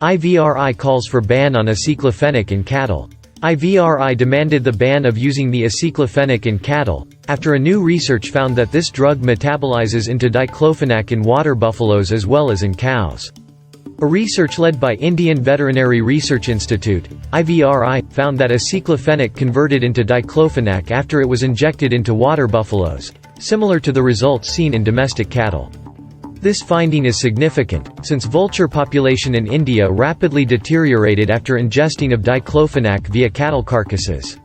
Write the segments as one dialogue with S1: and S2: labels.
S1: IVRI calls for ban on aceclofenac in cattle. IVRI demanded the ban of using the aceclofenac in cattle, after a new research found that this drug metabolizes into diclofenac in water buffaloes as well as in cows. A research led by Indian Veterinary Research Institute, IVRI, found that aceclofenac converted into diclofenac after it was injected into water buffaloes, similar to the results seen in domestic cattle. This finding is significant, since vulture population in India rapidly deteriorated after ingesting of diclofenac via cattle carcasses.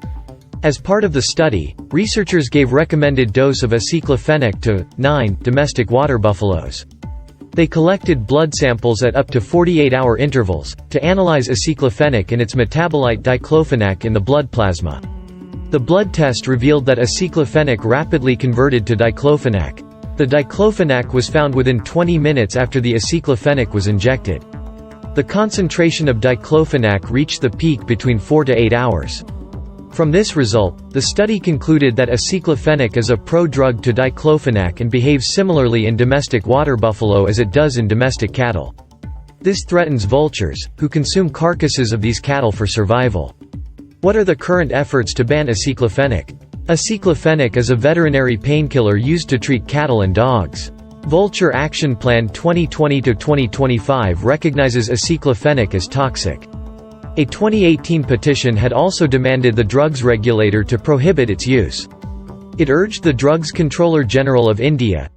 S1: As part of the study, researchers gave recommended dose of aceclofenac to 9 domestic water buffaloes. They collected blood samples at up to 48-hour intervals, to analyze aceclofenac and its metabolite diclofenac in the blood plasma. The blood test revealed that aceclofenac rapidly converted to diclofenac. The diclofenac was found within 20 minutes after the aceclofenac was injected. The concentration of diclofenac reached the peak between 4 to 8 hours. From this result, the study concluded that aceclofenac is a pro-drug to diclofenac and behaves similarly in domestic water buffalo as it does in domestic cattle. This threatens vultures, who consume carcasses of these cattle for survival. What are the current efforts to ban aceclofenac? Aceclofenac is a veterinary painkiller used to treat cattle and dogs. Vulture Action Plan 2020-2025 recognizes aceclofenac as toxic. A 2018 petition had also demanded the drugs regulator to prohibit its use. It urged the Drugs Controller General of India,